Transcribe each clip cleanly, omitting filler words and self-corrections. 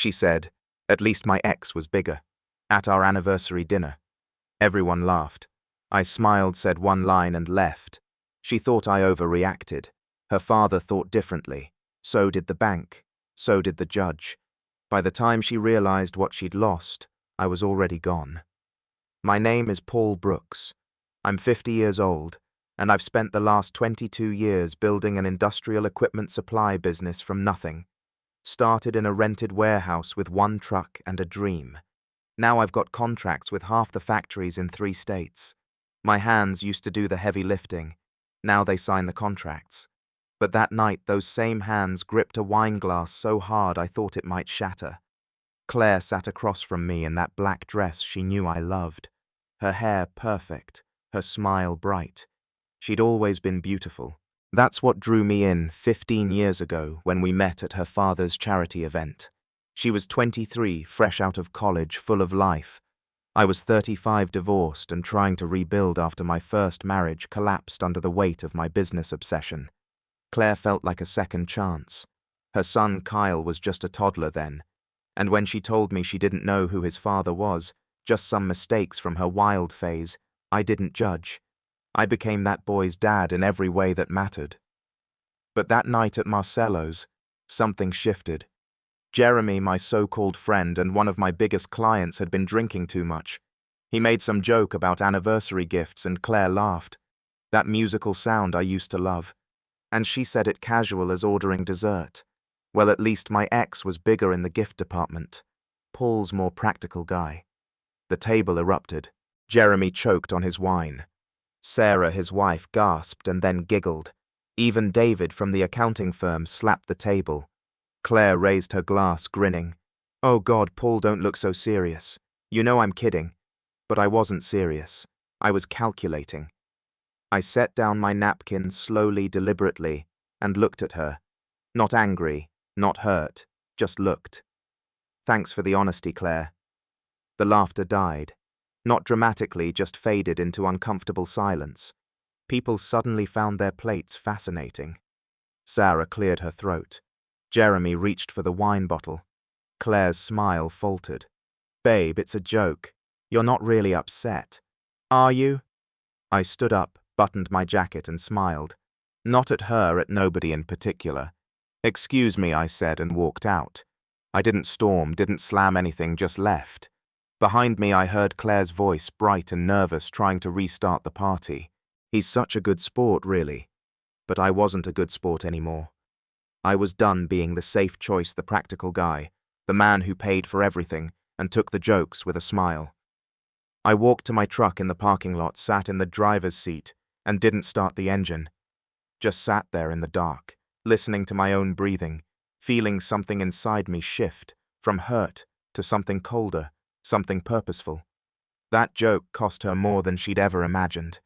She said, "At least my ex was bigger." At our anniversary dinner. Everyone laughed. I smiled, said one line and left. She thought I overreacted. Her father thought differently. So did the bank. So did the judge. By the time she realized what she'd lost, I was already gone. My name is Paul Brooks. I'm 50 years old, and I've spent the last 22 years building an industrial equipment supply business from nothing. Started in a rented warehouse with one truck and a dream. Now I've got contracts with half the factories in 3 states. My hands used to do the heavy lifting. Now they sign the contracts. But that night those same hands gripped a wine glass so hard I thought it might shatter. Claire sat across from me in that black dress she knew I loved. Her hair perfect, her smile bright. She'd always been beautiful. That's what drew me in 15 years ago when we met at her father's charity event. She was 23, fresh out of college, full of life. I was 35, divorced and trying to rebuild after my first marriage collapsed under the weight of my business obsession. Claire felt like a second chance. Her son Kyle was just a toddler then, and when she told me she didn't know who his father was, just some mistakes from her wild phase, I didn't judge. I became that boy's dad in every way that mattered. But that night at Marcello's, something shifted. Jeremy, my so-called friend and one of my biggest clients, had been drinking too much. He made some joke about anniversary gifts and Claire laughed. That musical sound I used to love. And she said it casual as ordering dessert. Well, at least my ex was bigger in the gift department. Paul's more practical guy. The table erupted. Jeremy choked on his wine. Sarah, his wife, gasped and then giggled. Even David from the accounting firm slapped the table. Claire raised her glass, grinning. "Oh God, Paul, don't look so serious. You know I'm kidding." But I wasn't serious. I was calculating. I set down my napkin slowly, deliberately, and looked at her. Not angry, not hurt, just looked. "Thanks for the honesty, Claire." The laughter died. Not dramatically, just faded into uncomfortable silence. People suddenly found their plates fascinating. Sarah cleared her throat. Jeremy reached for the wine bottle. Claire's smile faltered. "Babe, it's a joke. You're not really upset. Are you?" I stood up, buttoned my jacket and smiled. Not at her, at nobody in particular. "Excuse me," I said and walked out. I didn't storm, didn't slam anything, just left. Behind me I heard Claire's voice, bright and nervous, trying to restart the party. "He's such a good sport, really." But I wasn't a good sport anymore. I was done being the safe choice, the practical guy, the man who paid for everything and took the jokes with a smile. I walked to my truck in the parking lot, sat in the driver's seat, and didn't start the engine. Just sat there in the dark, listening to my own breathing, feeling something inside me shift, from hurt to something colder, something purposeful. That joke cost her more than she'd ever imagined,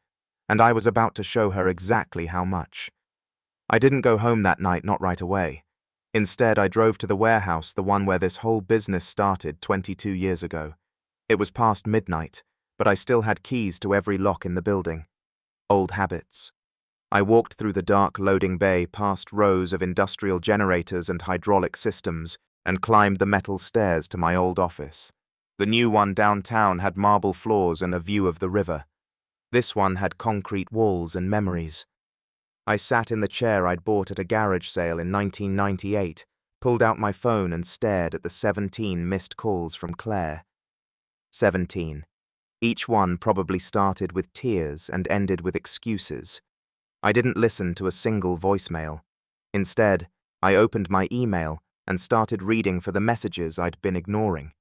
and I was about to show her exactly how much. I didn't go home that night, not right away. Instead, I drove to the warehouse, the one where this whole business started 22 years ago. It was past midnight, but I still had keys to every lock in the building. Old habits. I walked through the dark loading bay, past rows of industrial generators and hydraulic systems, and climbed the metal stairs to my old office. The new one downtown had marble floors and a view of the river. This one had concrete walls and memories. I sat in the chair I'd bought at a garage sale in 1998, pulled out my phone and stared at the 17 missed calls from Claire. 17. Each one probably started with tears and ended with excuses. I didn't listen to a single voicemail. Instead, I opened my email and started reading for the messages I'd been ignoring.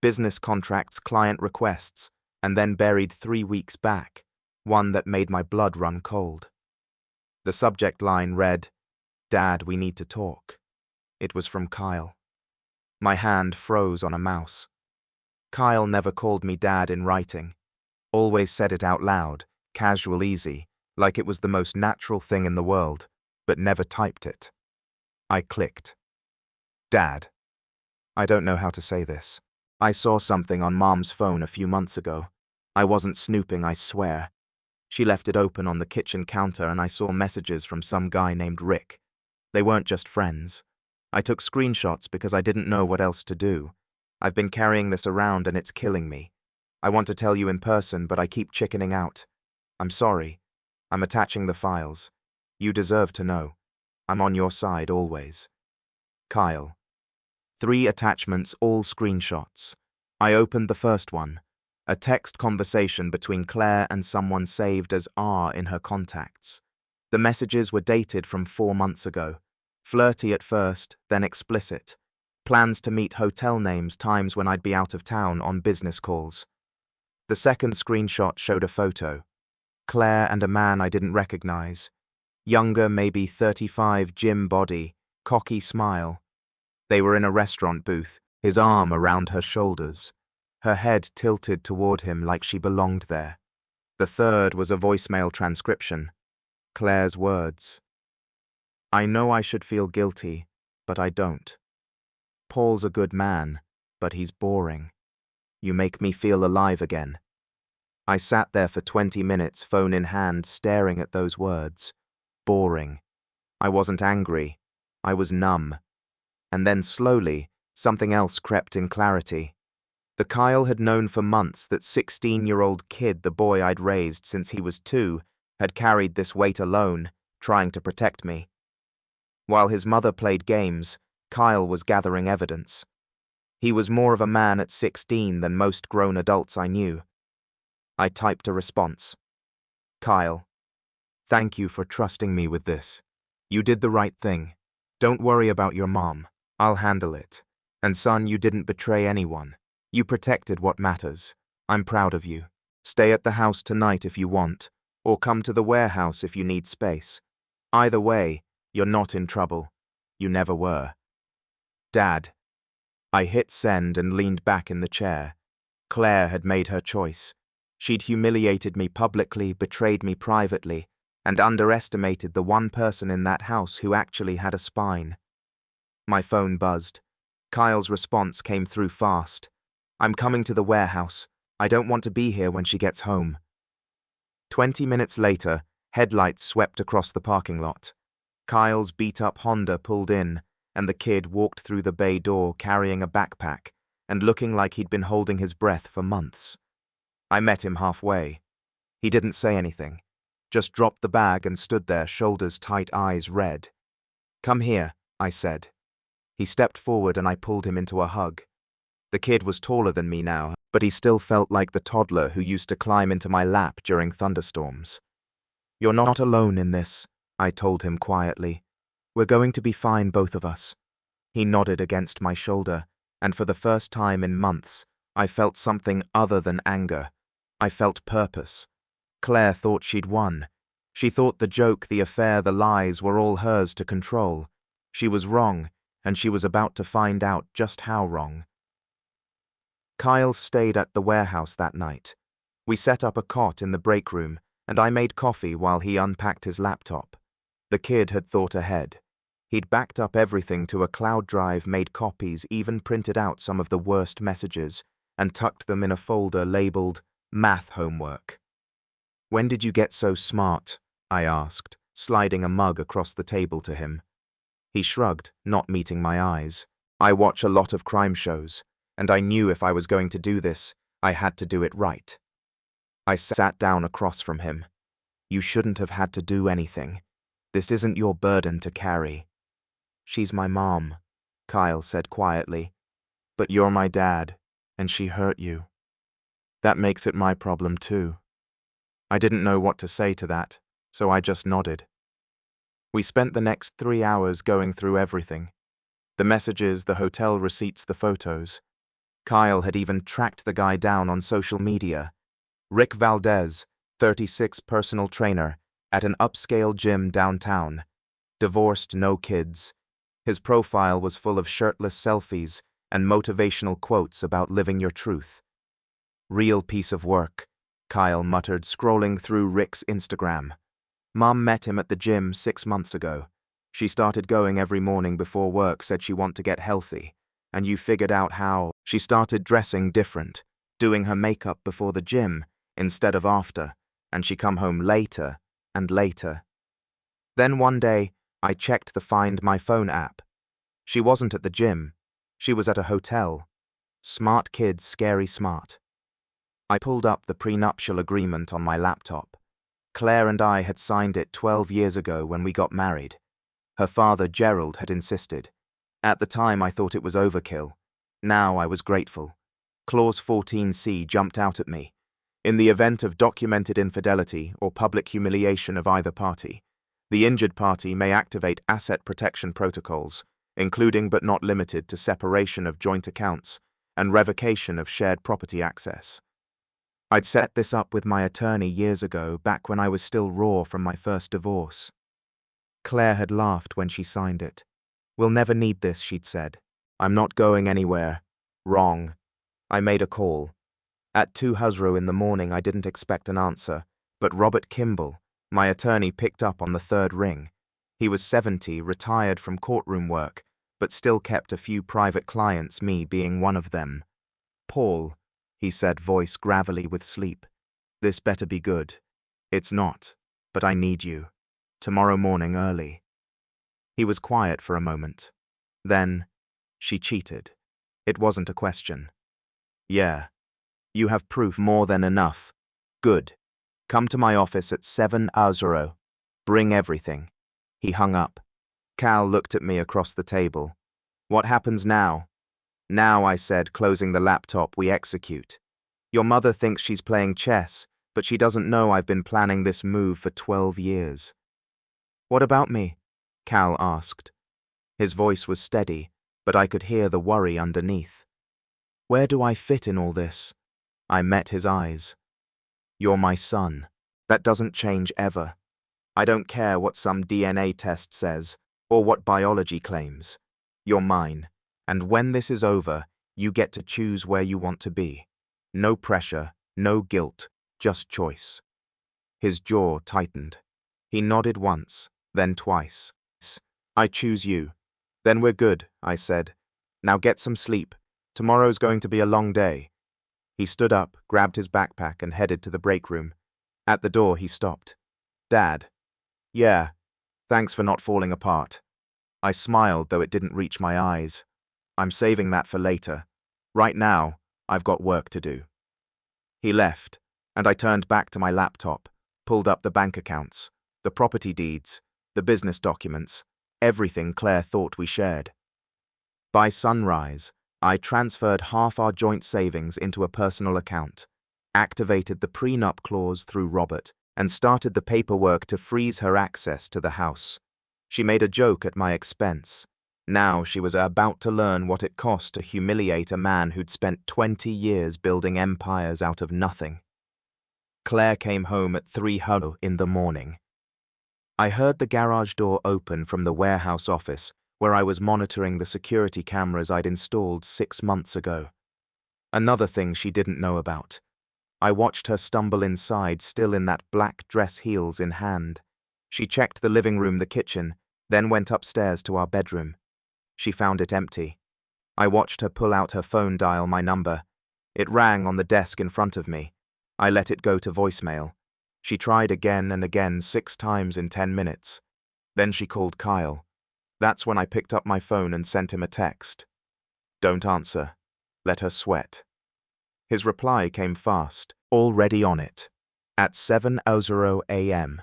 Business contracts, client requests, and then buried 3 weeks back, one that made my blood run cold. The subject line read, "Dad, we need to talk." It was from Kyle. My hand froze on a mouse. Kyle never called me Dad in writing. Always said it out loud, casual, easy, like it was the most natural thing in the world, but never typed it. I clicked. "Dad. I don't know how to say this. I saw something on Mom's phone a few months ago. I wasn't snooping, I swear. She left it open on the kitchen counter and I saw messages from some guy named Rick. They weren't just friends. I took screenshots because I didn't know what else to do. I've been carrying this around and it's killing me. I want to tell you in person, but I keep chickening out. I'm sorry. I'm attaching the files. You deserve to know. I'm on your side always. Kyle. 3 attachments, all screenshots. I opened the first one. A text conversation between Claire and someone saved as R in her contacts. The messages were dated from 4 months ago. Flirty at first, then explicit. Plans to meet, hotel names, times when I'd be out of town on business calls. The second screenshot showed a photo. Claire and a man I didn't recognize. Younger, maybe 35, gym body, cocky smile. They were in a restaurant booth, his arm around her shoulders, her head tilted toward him like she belonged there. The third was a voicemail transcription. Claire's words. I know I should feel guilty, but I don't. Paul's a good man, but he's boring. You make me feel alive again. I sat there for 20 minutes, phone in hand, staring at those words. Boring. I wasn't angry. I was numb. And then slowly, something else crept in clarity. The Kyle had known for months that 16-year-old kid, the boy I'd raised since he was 2, had carried this weight alone, trying to protect me. While his mother played games, Kyle was gathering evidence. He was more of a man at 16 than most grown adults I knew. I typed a response. Kyle. Thank you for trusting me with this. You did the right thing. Don't worry about your mom. I'll handle it. And son, you didn't betray anyone. You protected what matters. I'm proud of you. Stay at the house tonight if you want, or come to the warehouse if you need space. Either way, you're not in trouble. You never were. Dad. I hit send and leaned back in the chair. Claire had made her choice. She'd humiliated me publicly, betrayed me privately, and underestimated the one person in that house who actually had a spine. My phone buzzed. Kyle's response came through fast. I'm coming to the warehouse. I don't want to be here when she gets home. 20 minutes later, headlights swept across the parking lot. Kyle's beat-up Honda pulled in, and the kid walked through the bay door carrying a backpack and looking like he'd been holding his breath for months. I met him halfway. He didn't say anything, just dropped the bag and stood there, shoulders tight, eyes red. Come here, I said. He stepped forward and I pulled him into a hug. The kid was taller than me now, but he still felt like the toddler who used to climb into my lap during thunderstorms. You're not alone in this, I told him quietly. We're going to be fine, both of us. He nodded against my shoulder, and for the first time in months, I felt something other than anger. I felt purpose. Claire thought she'd won. She thought the joke, the affair, the lies were all hers to control. She was wrong, and she was about to find out just how wrong. Kyle stayed at the warehouse that night. We set up a cot in the break room, and I made coffee while he unpacked his laptop. The kid had thought ahead. He'd backed up everything to a cloud drive, made copies, even printed out some of the worst messages, and tucked them in a folder labeled Math Homework. When did you get so smart? I asked, sliding a mug across the table to him. He shrugged, not meeting my eyes. I watch a lot of crime shows, and I knew if I was going to do this, I had to do it right. I sat down across from him. You shouldn't have had to do anything. This isn't your burden to carry. She's my mom, Kyle said quietly. But you're my dad, and she hurt you. That makes it my problem too. I didn't know what to say to that, so I just nodded. We spent the next 3 hours going through everything. The messages, the hotel receipts, the photos. Kyle had even tracked the guy down on social media. Rick Valdez, 36, personal trainer, at an upscale gym downtown. Divorced, no kids. His profile was full of shirtless selfies and motivational quotes about living your truth. Real piece of work, Kyle muttered, scrolling through Rick's Instagram. Mom met him at the gym 6 months ago. She started going every morning before work, said she wanted to get healthy. And you figured out how. She started dressing different, doing her makeup before the gym instead of after, and she come home later and later. Then one day, I checked the Find My Phone app. She wasn't at the gym. She was at a hotel. Smart kid, scary smart. I pulled up the prenuptial agreement on my laptop. Claire and I had signed it 12 years ago when we got married. Her father, Gerald, had insisted. At the time I thought it was overkill. Now I was grateful. Clause 14C jumped out at me. In the event of documented infidelity or public humiliation of either party, the injured party may activate asset protection protocols, including but not limited to separation of joint accounts and revocation of shared property access. I'd set this up with my attorney years ago, back when I was still raw from my first divorce. Claire had laughed when she signed it. "We'll never need this," she'd said. "I'm not going anywhere." Wrong. I made a call. At 2:00 in the morning I didn't expect an answer, but Robert Kimball, my attorney, picked up on the third ring. He was 70, retired from courtroom work, but still kept a few private clients, me being one of them. "Paul," he said, voice gravelly with sleep. "This better be good." "It's not, but I need you. Tomorrow morning early." He was quiet for a moment. Then, "She cheated. It wasn't a question." "Yeah. You have proof more than enough." "Good. Come to my office at 7:00. Bring everything." He hung up. Cal looked at me across the table. "What happens now?" "Now," I said, closing the laptop, "we execute. Your mother thinks she's playing chess, but she doesn't know I've been planning this move for 12 years. "What about me?" Cal asked. His voice was steady, but I could hear the worry underneath. "Where do I fit in all this?" I met his eyes. "You're my son. That doesn't change ever. I don't care what some DNA test says, or what biology claims. You're mine, and when this is over, you get to choose where you want to be. No pressure, no guilt, just choice." His jaw tightened. He nodded once, then twice. "I choose you." "Then we're good," I said. "Now get some sleep. Tomorrow's going to be a long day." He stood up, grabbed his backpack, and headed to the break room. At the door he stopped. "Dad." "Yeah. Thanks for not falling apart." I smiled, though it didn't reach my eyes. "I'm saving that for later. Right now, I've got work to do." He left, and I turned back to my laptop, pulled up the bank accounts, the property deeds, the business documents, everything Claire thought we shared. By sunrise, I transferred half our joint savings into a personal account, activated the prenup clause through Robert, and started the paperwork to freeze her access to the house. She made a joke at my expense. Now she was about to learn what it cost to humiliate a man who'd spent 20 years building empires out of nothing. Claire came home at 3:00 in the morning. I heard the garage door open from the warehouse office, where I was monitoring the security cameras I'd installed 6 months ago. Another thing she didn't know about. I watched her stumble inside, still in that black dress, heels in hand. She checked the living room, the kitchen, then went upstairs to our bedroom. She found it empty. I watched her pull out her phone, dial my number. It rang on the desk in front of me. I let it go to voicemail. She tried again and again, 6 times in 10 minutes. Then she called Kyle. That's when I picked up my phone and sent him a text. "Don't answer. Let her sweat." His reply came fast, already on it. At 7:00 a.m.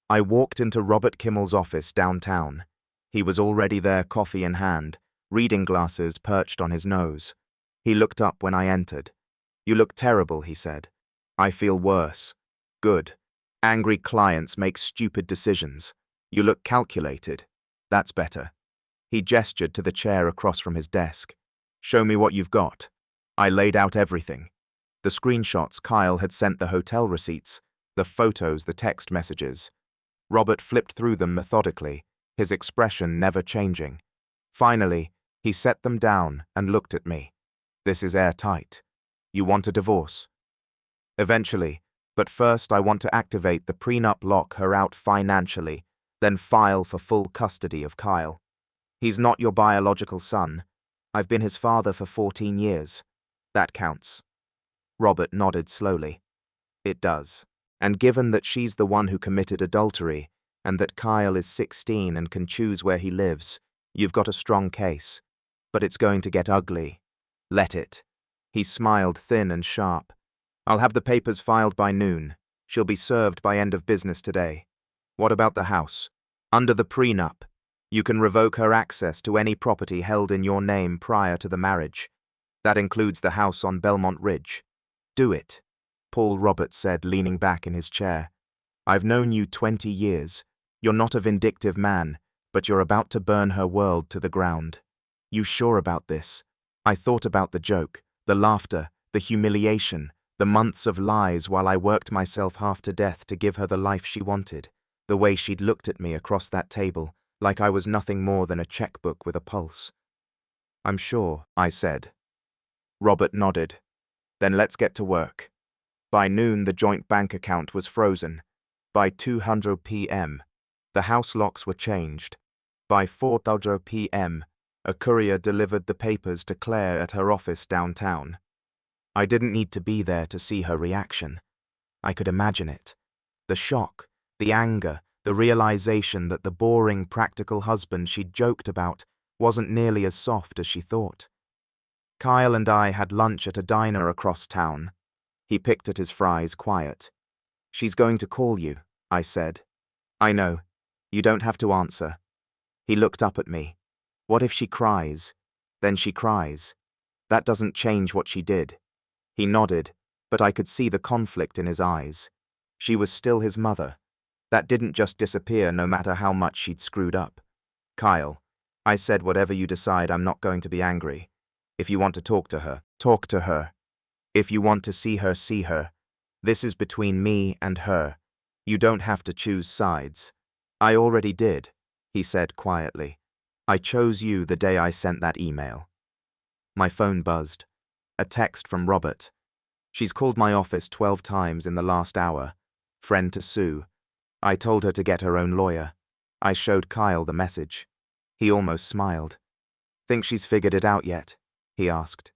I walked into Robert Kimmel's office downtown. He was already there, coffee in hand, reading glasses perched on his nose. He looked up when I entered. "You look terrible," he said. "I feel worse." "Good. Angry clients make stupid decisions. You look calculated." "That's better." He gestured to the chair across from his desk. "Show me what you've got." I laid out everything. The screenshots Kyle had sent, the hotel receipts, the photos, the text messages. Robert flipped through them methodically, his expression never changing. Finally, he set them down and looked at me. "This is airtight. You want a divorce?" "Eventually, but first I want to activate the prenup, lock her out financially, then file for full custody of Kyle. He's not your biological son. I've been his father for 14 years. That counts." Robert nodded slowly. "It does. And given that she's the one who committed adultery, and that Kyle is 16 and can choose where he lives, You've got a strong case, but it's going to get ugly. Let it." He smiled thin and sharp. "I'll have the papers filed by noon. She'll be served by end of business today. What about the house? Under the prenup, you can revoke her access to any property held in your name prior to the marriage. That includes the house on Belmont Ridge. Do it," Paul Roberts said, leaning back in his chair. "I've known you 20 years. You're not a vindictive man, but you're about to burn her world to the ground. You sure about this?" I thought about the joke, the laughter, the humiliation, the months of lies while I worked myself half to death to give her the life she wanted, the way she'd looked at me across that table, like I was nothing more than a checkbook with a pulse. "I'm sure," I said. Robert nodded. "Then let's get to work." By noon, the joint bank account was frozen. By 2:00 p.m., the house locks were changed. By 4:00 p.m., a courier delivered the papers to Claire at her office downtown. I didn't need to be there to see her reaction. I could imagine it. The shock, the anger, the realization that the boring, practical husband she'd joked about wasn't nearly as soft as she thought. Kyle and I had lunch at a diner across town. He picked at his fries, quiet. "She's going to call you," I said. "I know. You don't have to answer." He looked up at me. "What if she cries?" "Then she cries. That doesn't change what she did." He nodded, but I could see the conflict in his eyes. She was still his mother. That didn't just disappear no matter how much she'd screwed up. "Kyle," I said, "whatever you decide, I'm not going to be angry. If you want to talk to her, talk to her. If you want to see her, see her. This is between me and her. You don't have to choose sides." "I already did," he said quietly. "I chose you the day I sent that email." My phone buzzed. A text from Robert. "She's called my office 12 times in the last hour. Friend to sue. I told her to get her own lawyer." I showed Kyle the message. He almost smiled. "Think she's figured it out yet?" he asked.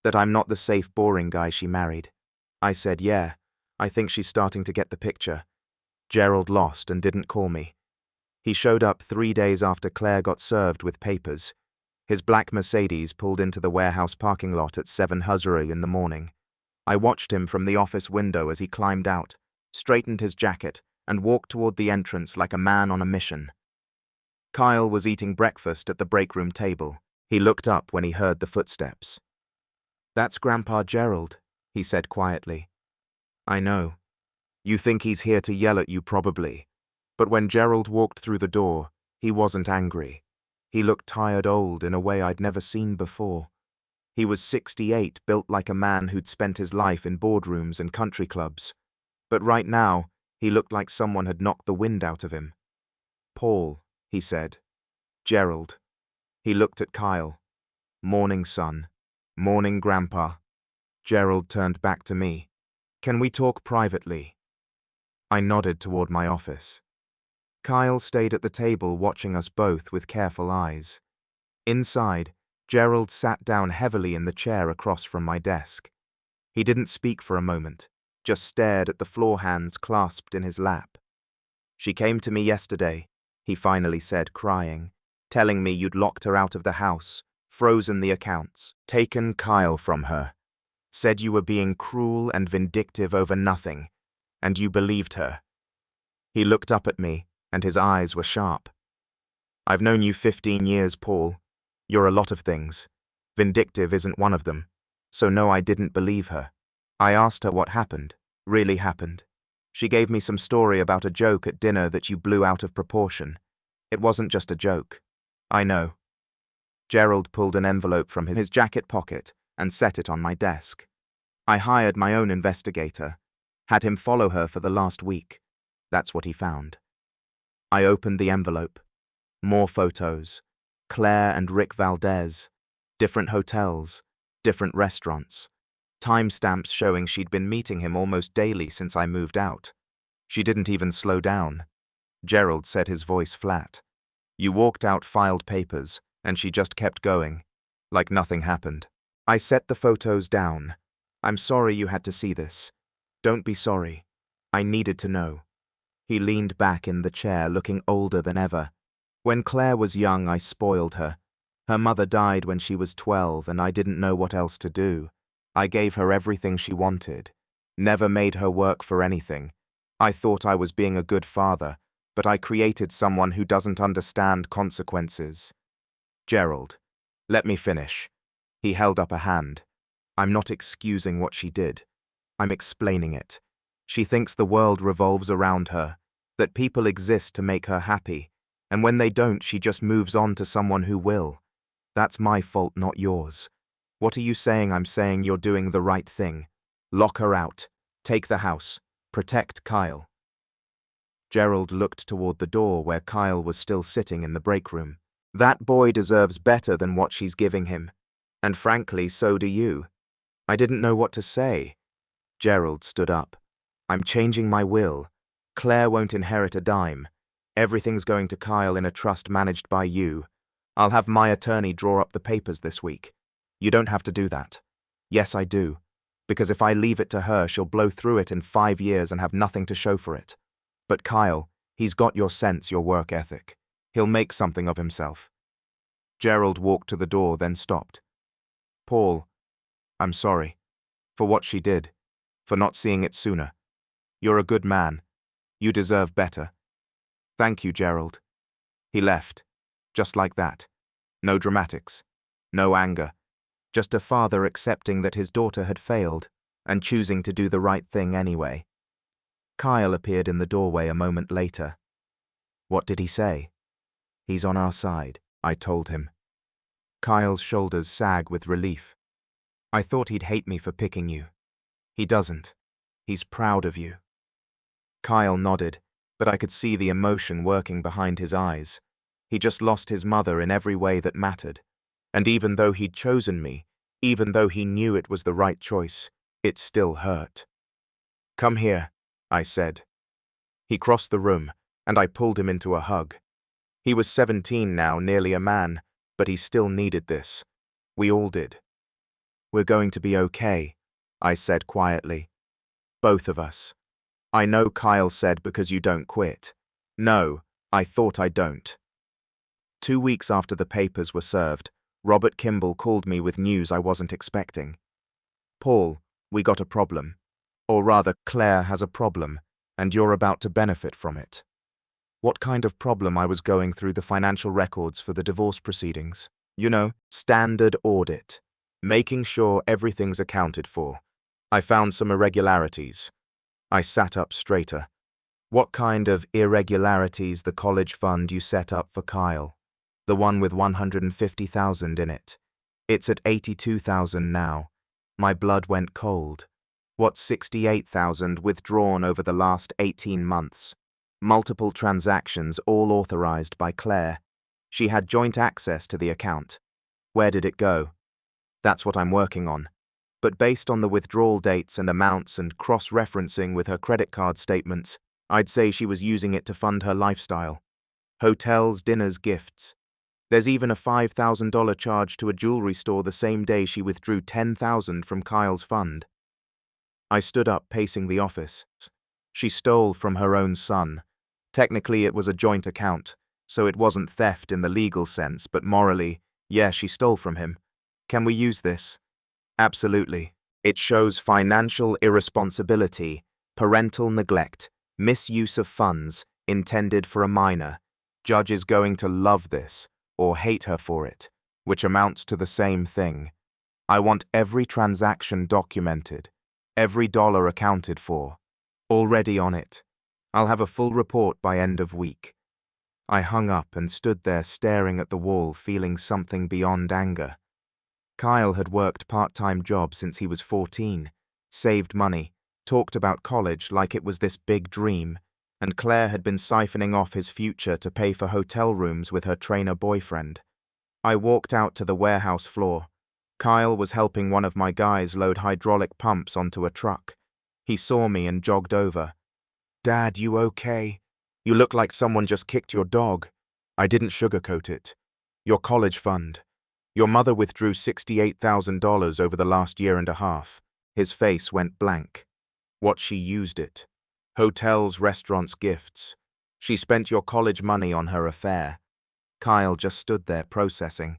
"That I'm not the safe, boring guy she married." I said, "Yeah, I think she's starting to get the picture. Gerald lost and didn't call me. He showed up 3 days after Claire got served with papers. His black Mercedes pulled into the warehouse parking lot at 7:00 in the morning. I watched him from the office window as he climbed out, straightened his jacket, and walked toward the entrance like a man on a mission." Kyle was eating breakfast at the break room table. He looked up when he heard the footsteps. "That's Grandpa Gerald," he said quietly. "I know. You think he's here to yell at you probably." But when Gerald walked through the door, he wasn't angry. He looked tired old in a way I'd never seen before. He was 68, built like a man who'd spent his life in boardrooms and country clubs. But right now, he looked like someone had knocked the wind out of him. "Paul," he said. "Gerald." He looked at Kyle. "Morning, son. Morning, Grandpa." Gerald turned back to me. "Can we talk privately?" I nodded toward my office. Kyle stayed at the table watching us both with careful eyes. Inside, Gerald sat down heavily in the chair across from my desk. He didn't speak for a moment, just stared at the floor hands clasped in his lap. "She came to me yesterday," he finally said, crying, "telling me you'd locked her out of the house, frozen the accounts, taken Kyle from her. Said you were being cruel and vindictive over nothing, and you believed her." He looked up at me, and his eyes were sharp. "I've known you 15 years, Paul. You're a lot of things. Vindictive isn't one of them. So no, I didn't believe her. I asked her what happened, really happened. She gave me some story about a joke at dinner that you blew out of proportion. It wasn't just a joke." "I know." Gerald pulled an envelope from his jacket pocket and set it on my desk. "I hired my own investigator. Had him follow her for the last week. That's what he found." I opened the envelope. More photos. Claire and Rick Valdez. Different hotels. Different restaurants. Timestamps showing she'd been meeting him almost daily since I moved out. She didn't even slow down. Gerald said, his voice flat. "You walked out, filed papers, and she just kept going. Like nothing happened." I set the photos down. "I'm sorry you had to see this. Don't be sorry. I needed to know." He leaned back in the chair, looking older than ever. When Claire was young, I spoiled her. Her mother died when she was 12, and I didn't know what else to do. I gave her everything she wanted. Never made her work for anything. I thought I was being a good father, but I created someone who doesn't understand consequences. Gerald, let me finish. He held up a hand. I'm not excusing what she did. I'm explaining it. She thinks the world revolves around her, that people exist to make her happy, and when they don't, she just moves on to someone who will. That's my fault, not yours. What are you saying? I'm saying you're doing the right thing. Lock her out. Take the house. Protect Kyle. Gerald looked toward the door where Kyle was still sitting in the break room. That boy deserves better than what she's giving him. And frankly, so do you. I didn't know what to say. Gerald stood up. I'm changing my will. Claire won't inherit a dime. Everything's going to Kyle in a trust managed by you. I'll have my attorney draw up the papers this week. You don't have to do that. Yes, I do. Because if I leave it to her, she'll blow through it in 5 years and have nothing to show for it. But Kyle, he's got your sense, your work ethic. He'll make something of himself. Gerald walked to the door, then stopped. Paul, I'm sorry. For what she did. For not seeing it sooner. You're a good man. You deserve better. Thank you, Gerald. He left. Just like that. No dramatics. No anger. Just a father accepting that his daughter had failed, and choosing to do the right thing anyway. Kyle appeared in the doorway a moment later. What did he say? He's on our side, I told him. Kyle's shoulders sag with relief. I thought he'd hate me for picking you. He doesn't. He's proud of you. Kyle nodded, but I could see the emotion working behind his eyes. He just lost his mother in every way that mattered. And even though he'd chosen me, even though he knew it was the right choice, it still hurt. Come here, I said. He crossed the room, and I pulled him into a hug. He was 17 now, nearly a man, but he still needed this. We all did. We're going to be okay, I said quietly. Both of us. I know, Kyle said, because you don't quit. No, I thought I don't. 2 weeks after the papers were served, Robert Kimball called me with news I wasn't expecting. Paul, we got a problem. Or rather, Claire has a problem, and you're about to benefit from it. What kind of problem? I was going through the financial records for the divorce proceedings. You know, standard audit. Making sure everything's accounted for. I found some irregularities. I sat up straighter. What kind of irregularities? The college fund you set up for Kyle. The one with $150,000 in it. It's at $82,000 now. My blood went cold. What's $68,000 withdrawn over the last 18 months? Multiple transactions, all authorized by Claire. She had joint access to the account. Where did it go? That's what I'm working on. But based on the withdrawal dates and amounts and cross-referencing with her credit card statements, I'd say she was using it to fund her lifestyle. Hotels, dinners, gifts. There's even a $5,000 charge to a jewelry store the same day she withdrew $10,000 from Kyle's fund. I stood up, pacing the office. She stole from her own son. Technically, it was a joint account, so it wasn't theft in the legal sense, but morally, yeah, she stole from him. Can we use this? Absolutely. It shows financial irresponsibility, parental neglect, misuse of funds intended for a minor. Judge is going to love this, or hate her for it, which amounts to the same thing. I want every transaction documented, every dollar accounted for. Already on it. I'll have a full report by end of week. I hung up and stood there staring at the wall, feeling something beyond anger. Kyle had worked part-time jobs since he was 14, saved money, talked about college like it was this big dream, and Claire had been siphoning off his future to pay for hotel rooms with her trainer boyfriend. I walked out to the warehouse floor. Kyle was helping one of my guys load hydraulic pumps onto a truck. He saw me and jogged over. Dad, you okay? You look like someone just kicked your dog. I didn't sugarcoat it. Your college fund. Your mother withdrew $68,000 over the last year and a half. His face went blank. What she used it. Hotels, restaurants, gifts. She spent your college money on her affair. Kyle just stood there processing.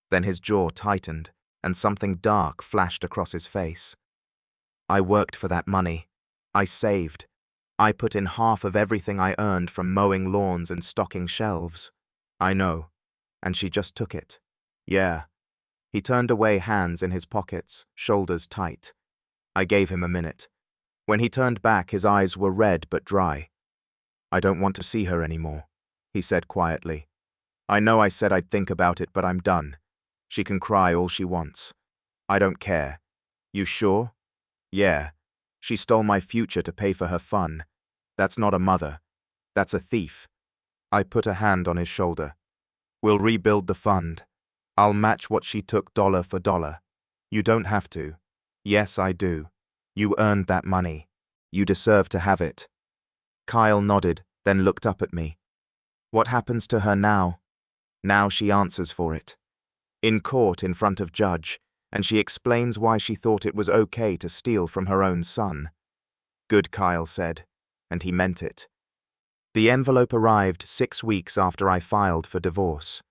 Then his jaw tightened, and something dark flashed across his face. I worked for that money. I saved. I put in half of everything I earned from mowing lawns and stocking shelves. I know. And she just took it. Yeah. He turned away, hands in his pockets, shoulders tight. I gave him a minute. When he turned back, his eyes were red but dry. I don't want to see her anymore, he said quietly. I know I said I'd think about it, but I'm done. She can cry all she wants. I don't care. You sure? Yeah. She stole my future to pay for her fun. That's not a mother. That's a thief. I put a hand on his shoulder. We'll rebuild the fund. I'll match what she took dollar for dollar. You don't have to. Yes, I do. You earned that money. You deserve to have it. Kyle nodded, then looked up at me. What happens to her now? Now she answers for it. In court in front of judge, and she explains why she thought it was okay to steal from her own son. Good, Kyle said, and he meant it. The envelope arrived 6 weeks after I filed for divorce.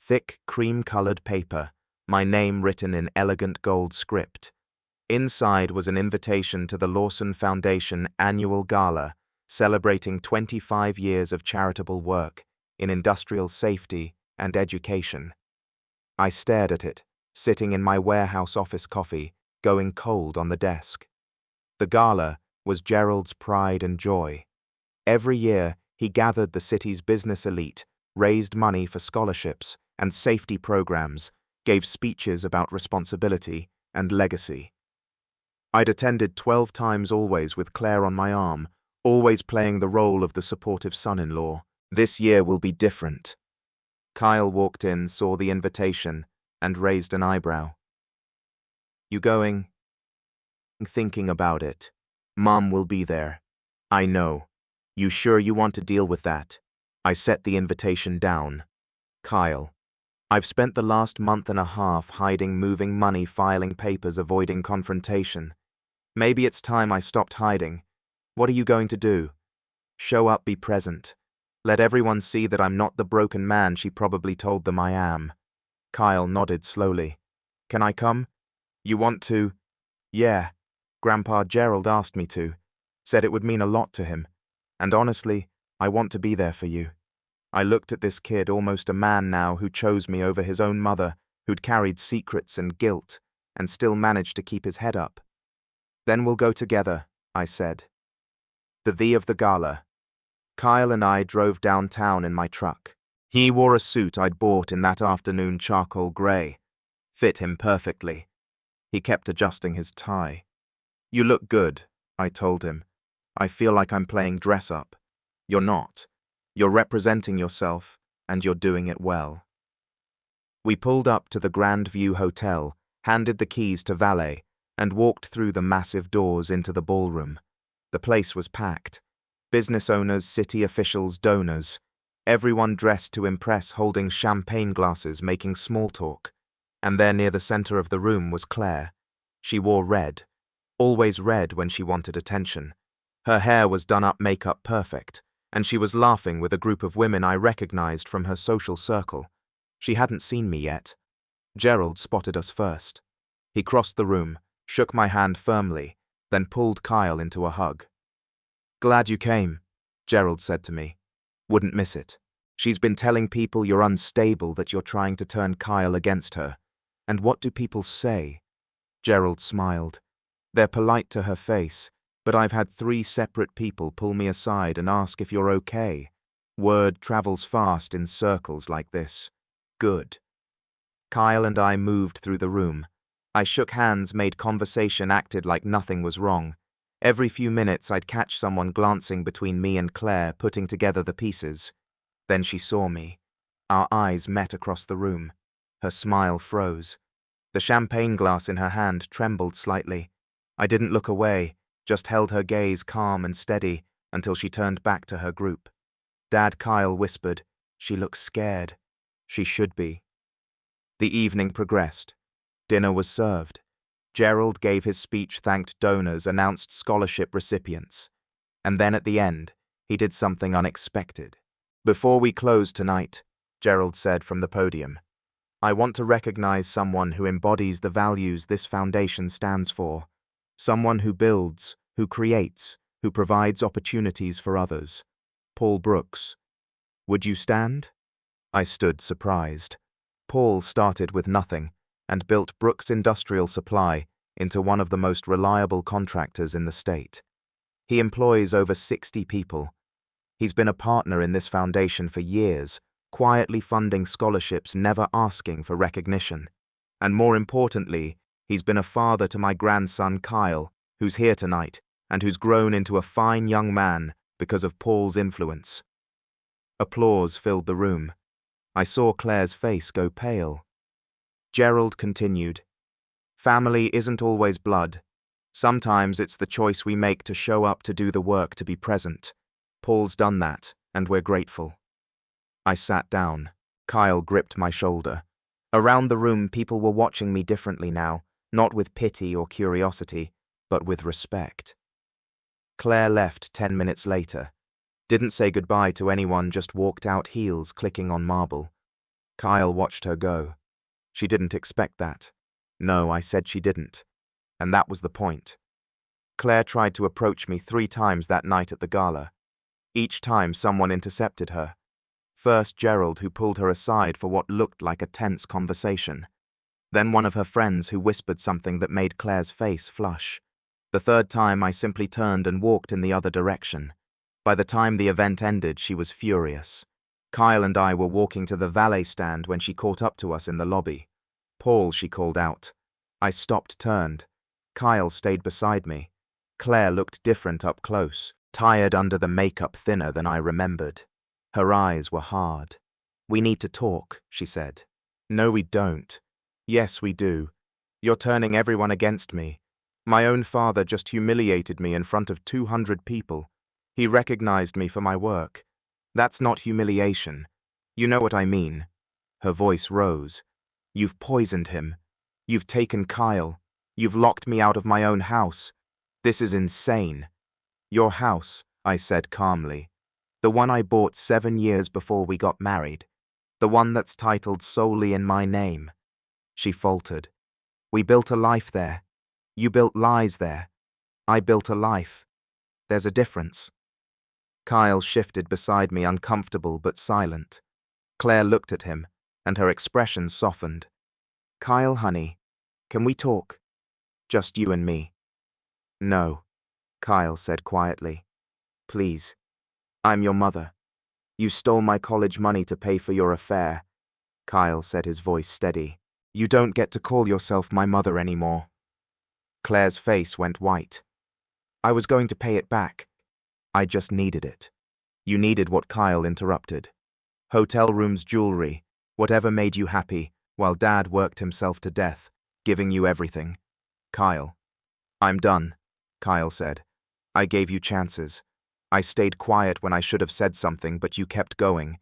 Thick, cream-colored paper, my name written in elegant gold script. Inside was an invitation to the Lawson Foundation annual gala, celebrating 25 years of charitable work in industrial safety and education. I stared at it, sitting in my warehouse office coffee, going cold on the desk. The gala was Gerald's pride and joy. Every year, he gathered the city's business elite, raised money for scholarships and safety programs, gave speeches about responsibility and legacy. I'd attended 12 times, always with Claire on my arm, always playing the role of the supportive son-in-law. This year will be different. Kyle walked in, saw the invitation, and raised an eyebrow. You going? Thinking about it. Mom will be there. I know. You sure you want to deal with that? I set the invitation down. Kyle. I've spent the last month and a half hiding, moving money, filing papers, avoiding confrontation. Maybe it's time I stopped hiding. What are you going to do? Show up, be present. Let everyone see that I'm not the broken man she probably told them I am. Kyle nodded slowly. Can I come? You want to? Yeah. Grandpa Gerald asked me to. Said it would mean a lot to him. And honestly, I want to be there for you. I looked at this kid, almost a man now, who chose me over his own mother, who'd carried secrets and guilt, and still managed to keep his head up. Then we'll go together, I said. The day of the gala. Kyle and I drove downtown in my truck. He wore a suit I'd bought in that afternoon, charcoal gray. Fit him perfectly. He kept adjusting his tie. You look good, I told him. I feel like I'm playing dress up. You're not. You're representing yourself, and you're doing it well. We pulled up to the Grand View Hotel, handed the keys to valet, and walked through the massive doors into the ballroom. The place was packed. Business owners, city officials, donors. Everyone dressed to impress, holding champagne glasses, making small talk. And there near the center of the room was Claire. She wore red. Always red when she wanted attention. Her hair was done up, makeup perfect, and she was laughing with a group of women I recognized from her social circle. She hadn't seen me yet. Gerald spotted us first. He crossed the room, shook my hand firmly, then pulled Kyle into a hug. Glad you came, Gerald said to me. Wouldn't miss it. She's been telling people you're unstable, that you're trying to turn Kyle against her. And what do people say? Gerald smiled. They're polite to her face, but I've had 3 separate people pull me aside and ask if you're okay. Word travels fast in circles like this. Good. Kyle and I moved through the room. I shook hands, made conversation, acted like nothing was wrong. Every few minutes I'd catch someone glancing between me and Claire, putting together the pieces. Then she saw me. Our eyes met across the room. Her smile froze. The champagne glass in her hand trembled slightly. I didn't look away, just held her gaze calm and steady until she turned back to her group. Dad, Kyle whispered, "She looks scared." She should be. The evening progressed. Dinner was served. Gerald gave his speech, thanked donors, announced scholarship recipients. And then at the end, he did something unexpected. Before we close tonight, Gerald said from the podium. I want to recognize someone who embodies the values this foundation stands for. Someone who builds, who creates, who provides opportunities for others. Paul Brooks. Would you stand? I stood surprised. Paul started with nothing and built Brooks Industrial Supply into one of the most reliable contractors in the state. He employs over 60 people. He's been a partner in this foundation for years, quietly funding scholarships, never asking for recognition. And more importantly, he's been a father to my grandson Kyle, who's here tonight, and who's grown into a fine young man because of Paul's influence. Applause filled the room. I saw Claire's face go pale. Gerald continued, Family isn't always blood. Sometimes it's the choice we make to show up, to do the work, to be present. Paul's done that, and we're grateful. I sat down. Kyle gripped my shoulder. Around the room, people were watching me differently now, not with pity or curiosity, but with respect. Claire left 10 minutes later. Didn't say goodbye to anyone, just walked out, heels clicking on marble. Kyle watched her go. She didn't expect that. No, I said she didn't. And that was the point. Claire tried to approach me 3 times that night at the gala. Each time someone intercepted her. First Gerald, who pulled her aside for what looked like a tense conversation. Then one of her friends who whispered something that made Claire's face flush. The third time I simply turned and walked in the other direction. By the time the event ended, she was furious. Kyle and I were walking to the valet stand when she caught up to us in the lobby. Paul, she called out. I stopped, turned. Kyle stayed beside me. Claire looked different up close, tired under the makeup, thinner than I remembered. Her eyes were hard. We need to talk, she said. No, we don't. Yes, we do. You're turning everyone against me. My own father just humiliated me in front of 200 people. He recognized me for my work. That's not humiliation. You know what I mean. Her voice rose. You've poisoned him. You've taken Kyle. You've locked me out of my own house. This is insane. Your house, I said calmly. The one I bought 7 years before we got married. The one that's titled solely in my name. She faltered. We built a life there. You built lies there. I built a life. There's a difference. Kyle shifted beside me, uncomfortable but silent. Claire looked at him, and her expression softened. Kyle, honey, can we talk? Just you and me. No, Kyle said quietly. Please. I'm your mother. You stole my college money to pay for your affair. Kyle said, his voice steady. You don't get to call yourself my mother anymore. Claire's face went white. I was going to pay it back. I just needed it. You needed what? Kyle interrupted. Hotel rooms, jewelry, whatever made you happy, while Dad worked himself to death, giving you everything. Kyle. I'm done, Kyle said. I gave you chances. I stayed quiet when I should have said something, but you kept going.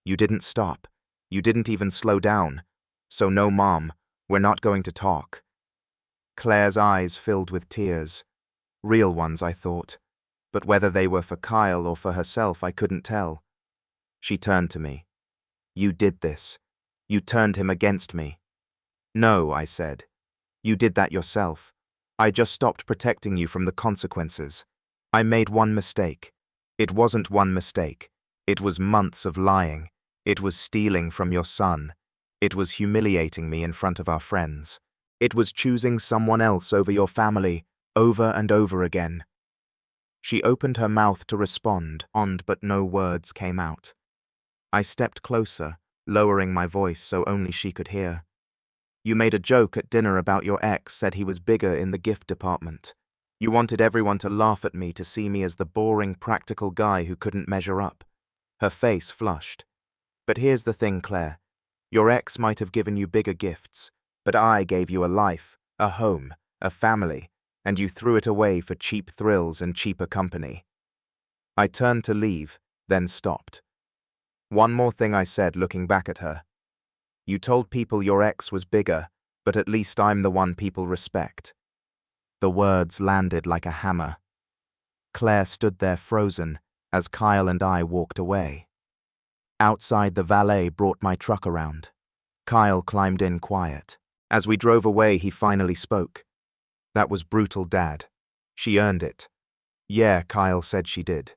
You didn't stop. You didn't even slow down. So no, Mom, we're not going to talk. Claire's eyes filled with tears. Real ones, I thought. But whether they were for Kyle or for herself, I couldn't tell. She turned to me. You did this. You turned him against me. No, I said. You did that yourself. I just stopped protecting you from the consequences. I made one mistake. It wasn't one mistake. It was months of lying. It was stealing from your son. It was humiliating me in front of our friends. It was choosing someone else over your family, over and over again. She opened her mouth to respond, but no words came out. I stepped closer, lowering my voice so only she could hear. You made a joke at dinner about your ex, said he was bigger in the gift department. You wanted everyone to laugh at me, to see me as the boring, practical guy who couldn't measure up. Her face flushed. But here's the thing, Claire. Your ex might have given you bigger gifts, but I gave you a life, a home, a family, and you threw it away for cheap thrills and cheaper company. I turned to leave, then stopped. One more thing, I said, looking back at her. You told people your ex was bigger, but at least I'm the one people respect. The words landed like a hammer. Claire stood there frozen as Kyle and I walked away. Outside, the valet brought my truck around. Kyle climbed in quiet. As we drove away, he finally spoke. "That was brutal, Dad. She earned it." "Yeah," Kyle said she did.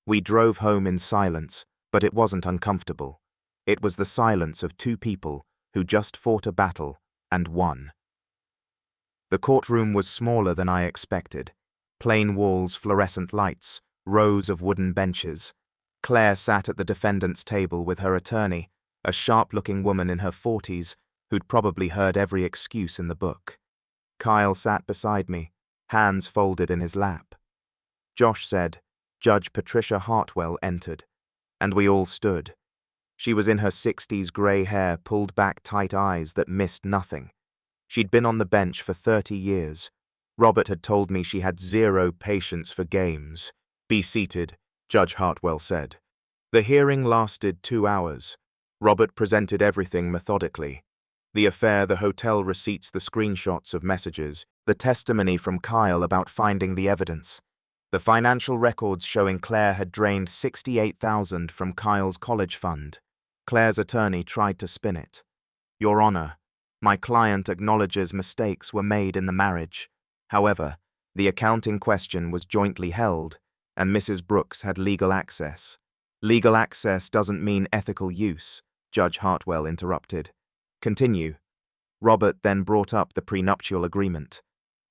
We drove home in silence, but it wasn't uncomfortable. It was the silence of two people who just fought a battle and won. The courtroom was smaller than I expected. Plain walls, fluorescent lights, rows of wooden benches. Claire sat at the defendant's table with her attorney, a sharp-looking woman in her 40s who'd probably heard every excuse in the book. Kyle sat beside me, hands folded in his lap. Josh said, Judge Patricia Hartwell entered, and we all stood. She was in her 60s, grey hair, pulled back tight eyes that missed nothing. She'd been on the bench for 30 years. Robert had told me she had zero patience for games. "Be seated," Judge Hartwell said. The hearing lasted 2 hours. Robert presented everything methodically. The affair, the hotel receipts, the screenshots of messages, the testimony from Kyle about finding the evidence. The financial records showing Claire had drained $68,000 from Kyle's college fund. Claire's attorney tried to spin it. "Your Honor, my client acknowledges mistakes were made in the marriage. However, the account in question was jointly held, and Mrs. Brooks had legal access." "Legal access doesn't mean ethical use," Judge Hartwell interrupted. "Continue." Robert then brought up the prenuptial agreement.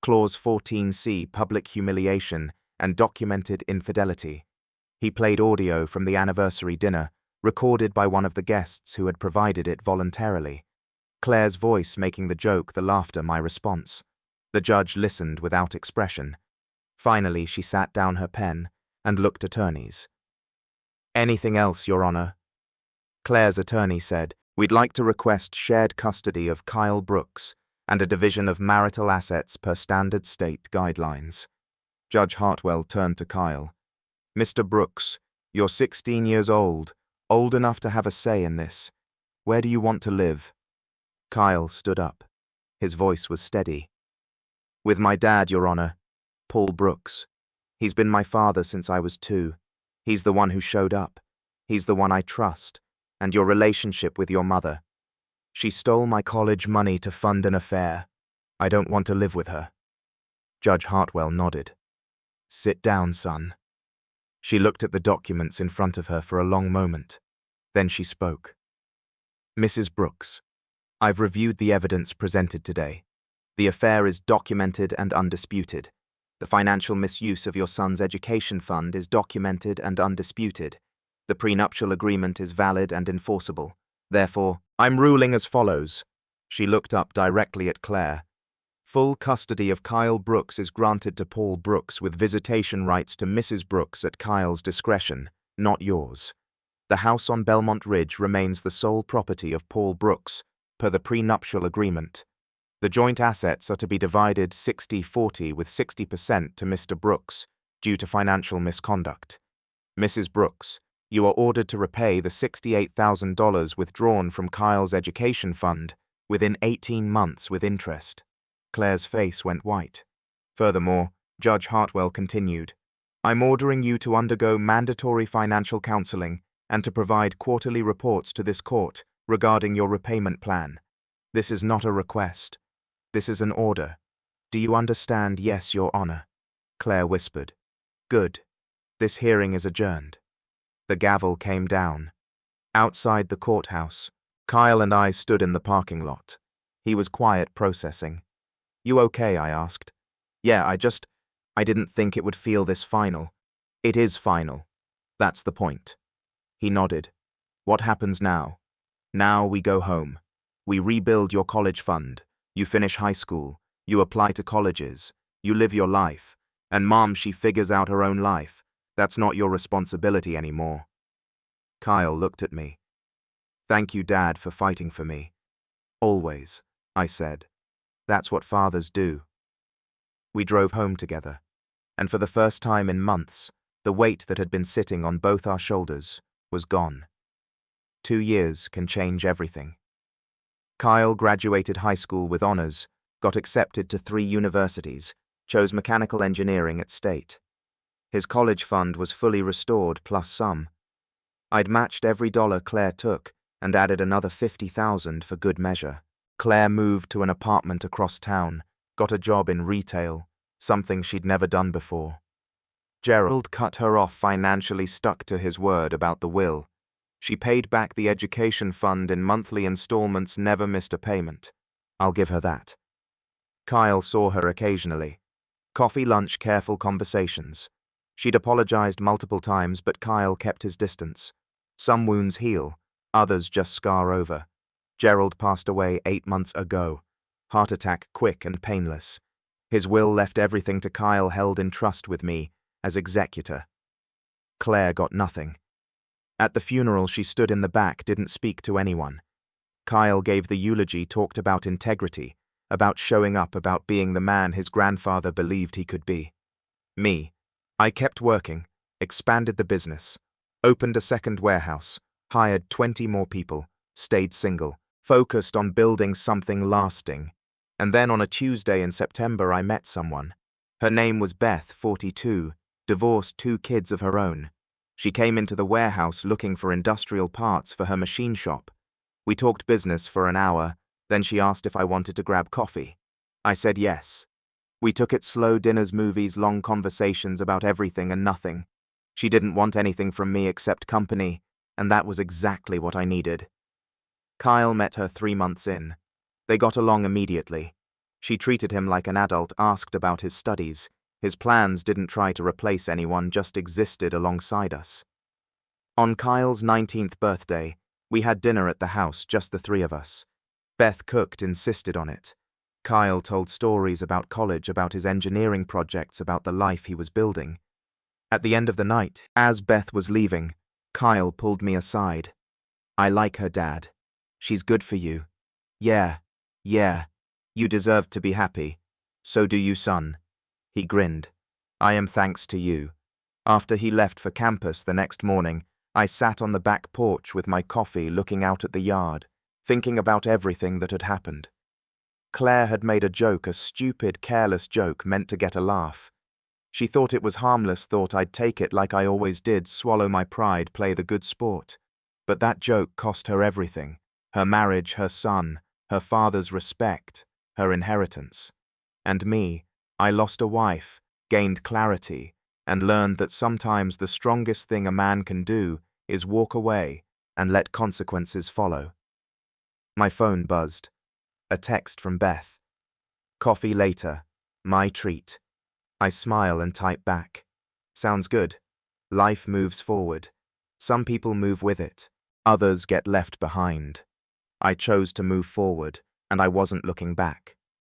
Clause 14C, public humiliation and documented infidelity. He played audio from the anniversary dinner, recorded by one of the guests who had provided it voluntarily. Claire's voice making the joke, the laughter my response. The judge listened without expression. Finally, she sat down her pen and looked attorneys. "Anything else, Your Honor?" Claire's attorney said, "We'd like to request shared custody of Kyle Brooks and a division of marital assets per standard state guidelines." Judge Hartwell turned to Kyle. "Mr. Brooks, you're 16 years old enough to have a say in this. Where do you want to live?" Kyle stood up. His voice was steady. "With my dad, Your Honor, Paul Brooks. He's been my father since I was 2. He's the one who showed up. He's the one I trust. And your relationship with your mother. She stole my college money to fund an affair. I don't want to live with her." Judge Hartwell nodded. "Sit down, son." She looked at the documents in front of her for a long moment. Then she spoke. "Mrs. Brooks, I've reviewed the evidence presented today. The affair is documented and undisputed. The financial misuse of your son's education fund is documented and undisputed. The prenuptial agreement is valid and enforceable. Therefore, I'm ruling as follows." She looked up directly at Claire. "Full custody of Kyle Brooks is granted to Paul Brooks with visitation rights to Mrs. Brooks at Kyle's discretion, not yours. The house on Belmont Ridge remains the sole property of Paul Brooks, per the prenuptial agreement. The joint assets are to be divided 60-40 with 60% to Mr. Brooks, due to financial misconduct. Mrs. Brooks, you are ordered to repay the $68,000 withdrawn from Kyle's education fund within 18 months with interest." Claire's face went white. "Furthermore," Judge Hartwell continued, "I'm ordering you to undergo mandatory financial counseling and to provide quarterly reports to this court regarding your repayment plan. This is not a request. This is an order. Do you understand?" "Yes, Your Honor," Claire whispered. "Good. This hearing is adjourned." The gavel came down. Outside the courthouse, Kyle and I stood in the parking lot. He was quiet, processing. "You okay?" I asked. "Yeah, I didn't think it would feel this final." "It is final. That's the point." He nodded. "What happens now?" "Now we go home. We rebuild your college fund. You finish high school. You apply to colleges. You live your life. And Mom, she figures out her own life. That's not your responsibility anymore." Kyle looked at me. "Thank you, Dad, for fighting for me." "Always," I said. "That's what fathers do." We drove home together, and for the first time in months, the weight that had been sitting on both our shoulders was gone. 2 years can change everything. Kyle graduated high school with honors, got accepted to 3 universities, chose mechanical engineering at State. His college fund was fully restored plus some. I'd matched every dollar Claire took and added another 50,000 for good measure. Claire moved to an apartment across town, got a job in retail, something she'd never done before. Gerald cut her off, financially stuck to his word about the will. She paid back the education fund in monthly installments, never missed a payment. I'll give her that. Kyle saw her occasionally. Coffee, lunch, careful conversations. She'd apologized multiple times, but Kyle kept his distance. Some wounds heal, others just scar over. Gerald passed away 8 months ago. Heart attack, quick and painless. His will left everything to Kyle, held in trust with me as executor. Claire got nothing. At the funeral, she stood in the back, didn't speak to anyone. Kyle gave the eulogy, talked about integrity, about showing up, about being the man his grandfather believed he could be. Me. I kept working, expanded the business, opened a second warehouse, hired 20 more people, stayed single, focused on building something lasting. And then on a Tuesday in September, I met someone. Her name was Beth, 42, divorced, 2 kids of her own. She came into the warehouse looking for industrial parts for her machine shop. We talked business for an hour, then she asked if I wanted to grab coffee. I said yes. We took it slow, dinners, movies, long conversations about everything and nothing. She didn't want anything from me except company, and that was exactly what I needed. Kyle met her 3 months in. They got along immediately. She treated him like an adult, asked about his studies. His plans, didn't try to replace anyone, just existed alongside us. On Kyle's 19th birthday, we had dinner at the house, just the 3 of us. Beth cooked, insisted on it. Kyle told stories about college, about his engineering projects, about the life he was building. At the end of the night, as Beth was leaving, Kyle pulled me aside. I like her, Dad. She's good for you. Yeah. You deserve to be happy. So do you, son. He grinned. I am, thanks to you. After he left for campus the next morning, I sat on the back porch with my coffee, looking out at the yard, thinking about everything that had happened. Claire had made a joke, a stupid, careless joke meant to get a laugh. She thought it was harmless, thought I'd take it like I always did, swallow my pride, play the good sport. But that joke cost her everything. Her marriage, her son, her father's respect, her inheritance. And me, I lost a wife, gained clarity, and learned that sometimes the strongest thing a man can do is walk away and let consequences follow. My phone buzzed. A text from Beth. Coffee later. My treat. I smile and type back. Sounds good. Life moves forward. Some people move with it. Others get left behind. I chose to move forward, and I wasn't looking back.